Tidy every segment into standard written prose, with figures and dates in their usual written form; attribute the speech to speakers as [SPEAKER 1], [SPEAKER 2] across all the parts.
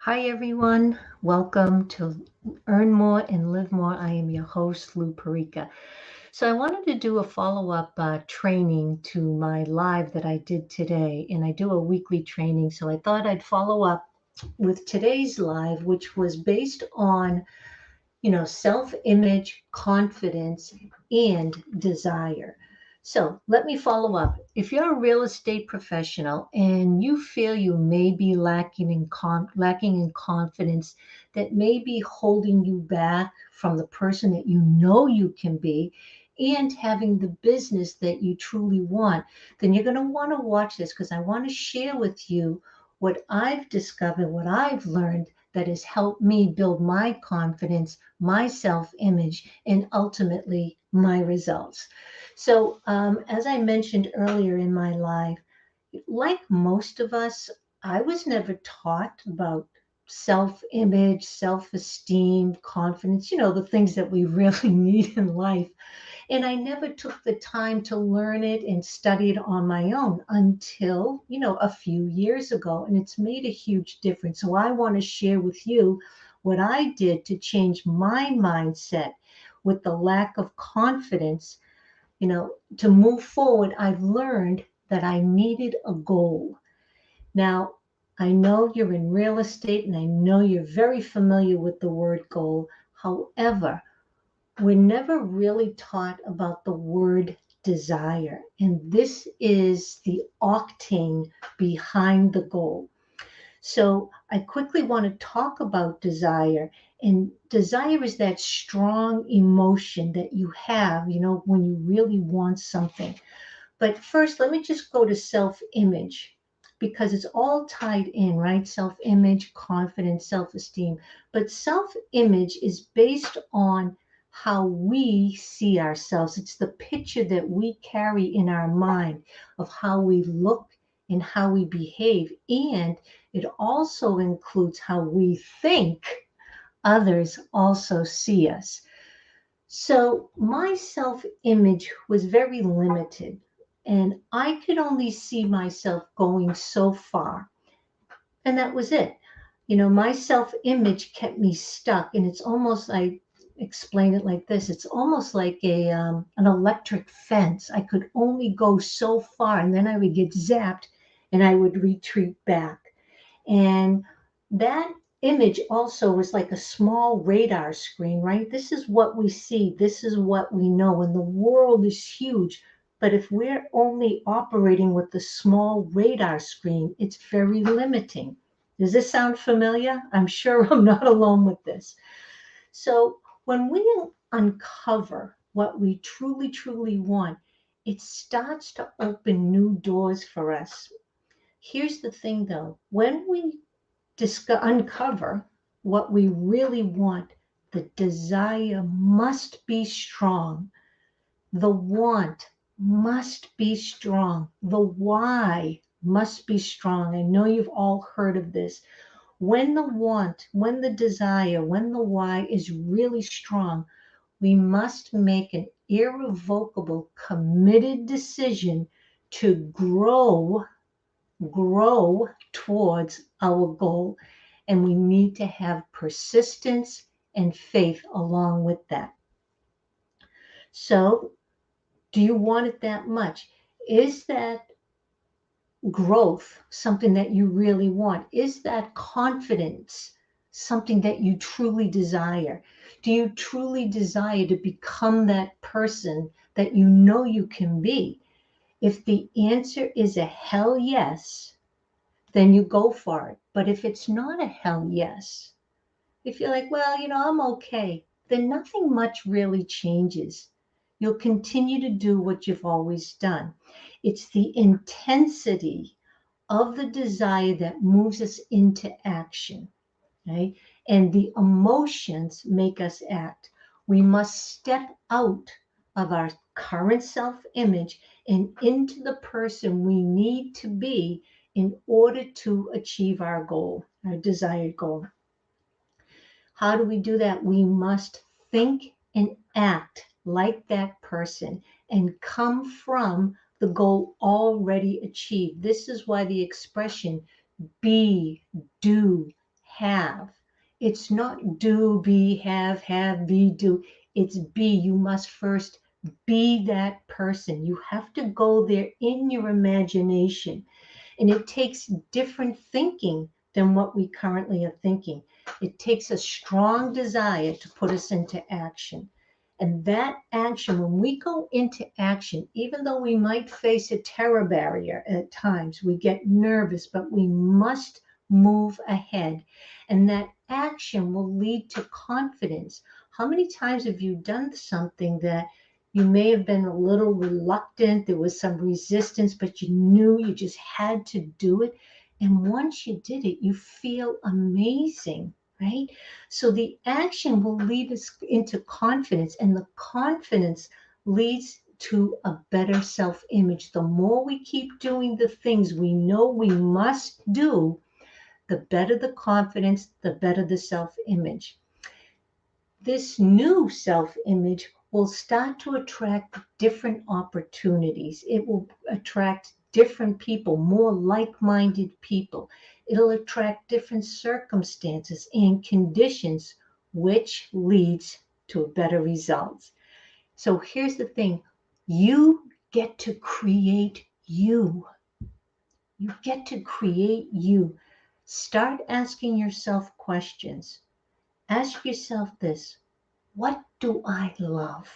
[SPEAKER 1] Hi, everyone. Welcome to Earn More and Live More. I am your host, Lou Perica. So, I wanted to do a follow up training to my live that I did today, and I do a weekly training. So, I thought I'd follow up with today's live, which was based on, self image, confidence, and desire. So let me follow up. If you're a real estate professional and you feel you may be lacking in confidence, that may be holding you back from the person that you know you can be and having the business that you truly want, then you're going to want to watch this because I want to share with you what I've discovered, what I've learned that has helped me build my confidence, my self image, and ultimately my results. So, as I mentioned earlier in my life, like most of us, I was never taught about self image, self esteem, confidence, the things that we really need in life. And I never took the time to learn it and study it on my own until, a few years ago. And it's made a huge difference. So I want to share with you what I did to change my mindset with the lack of confidence. To move forward, I've learned that I needed a goal. Now, I know you're in real estate and I know you're very familiar with the word goal. However, we're never really taught about the word desire. And this is the octane behind the goal. So I quickly want to talk about desire. And desire is that strong emotion that you have, when you really want something. But first, let me just go to self image because it's all tied in, right? Self image, confidence, self esteem. But self image is based on how we see ourselves. It's the picture that we carry in our mind of how we look and how we behave. And it also includes how we think others also see us. So my self image was very limited, and I could only see myself going so far. And that was it. My self image kept me stuck, and it's almost like, explain it like this, it's almost like an electric fence. I could only go so far, and then I would get zapped and I would retreat back. And that image also was like a small radar screen, right? This is what we see, this is what we know, and the world is huge. But if we're only operating with the small radar screen, it's very limiting. Does this sound familiar? I'm sure I'm not alone with this. So when we uncover what we truly, truly want, it starts to open new doors for us. Here's the thing though, when we uncover what we really want, the desire must be strong. The want must be strong. The why must be strong. I know you've all heard of this. When the want, when the desire, when the why is really strong, we must make an irrevocable, committed decision to grow towards our goal. And we need to have persistence and faith along with that. So, do you want it that much? Is that growth something that you really want? Is that confidence something that you truly desire? Do you truly desire to become that person that you know you can be? If the answer is a hell yes, then you go for it. But if it's not a hell yes, if you're like, well, I'm okay, then nothing much really changes. You'll continue to do what you've always done. It's the intensity of the desire that moves us into action, right? And the emotions make us act. We must step out of our current self image and into the person we need to be in order to achieve our goal, our desired goal. How do we do that? We must think and act like that person and come from the goal already achieved. This is why the expression be, do, have. It's not do, be, have, be, do. It's be. You must first be that person. You have to go there in your imagination. And it takes different thinking than what we currently are thinking. It takes a strong desire to put us into action. And that action, when we go into action, even though we might face a terror barrier at times, we get nervous, but we must move ahead. And that action will lead to confidence. How many times have you done something that you may have been a little reluctant, there was some resistance, but you knew you just had to do it? And once you did it, you feel amazing, right? So the action will lead us into confidence, and the confidence leads to a better self-image. The more we keep doing the things we know we must do, the better the confidence, the better the self-image. This new self-image will start to attract different opportunities. It will attract different people, more like-minded people. It'll attract different circumstances and conditions, which leads to better results. So here's the thing. You get to create you. You get to create you. Start asking yourself questions. Ask yourself this: what do I love?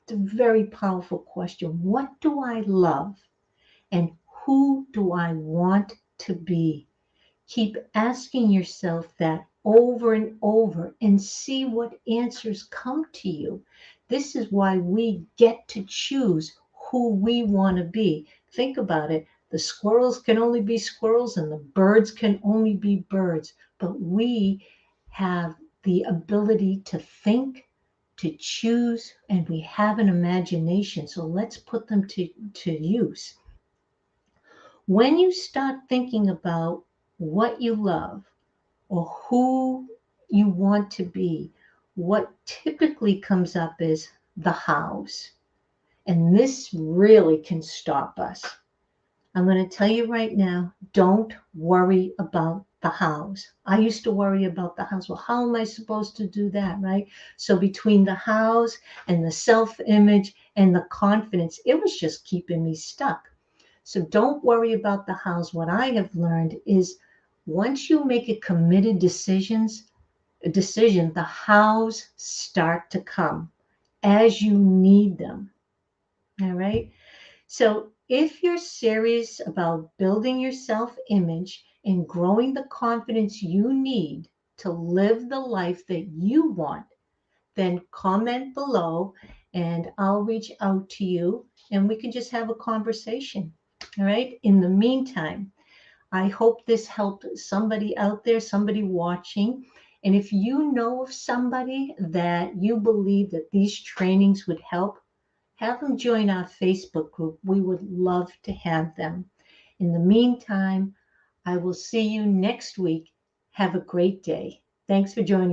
[SPEAKER 1] It's a very powerful question. What do I love? And who do I want to be? Keep asking yourself that over and over and see what answers come to you. This is why we get to choose who we want to be. Think about it. The squirrels can only be squirrels and the birds can only be birds. But we have the ability to think, to choose, and we have an imagination. So let's put them to use. When you start thinking about what you love or who you want to be, what typically comes up is the hows. And this really can stop us. I'm going to tell you right now, don't worry about the hows. I used to worry about the hows. Well, how am I supposed to do that, right? So between the hows and the self-image and the confidence, it was just keeping me stuck. So don't worry about the hows. What I have learned is once you make a committed decision, the hows start to come as you need them. All right. So if you're serious about building your self-image and growing the confidence you need to live the life that you want, then comment below and I'll reach out to you and we can just have a conversation. All right. In the meantime, I hope this helped somebody out there, somebody watching. And if you know of somebody that you believe that these trainings would help, have them join our Facebook group. We would love to have them. In the meantime, I will see you next week. Have a great day. Thanks for joining.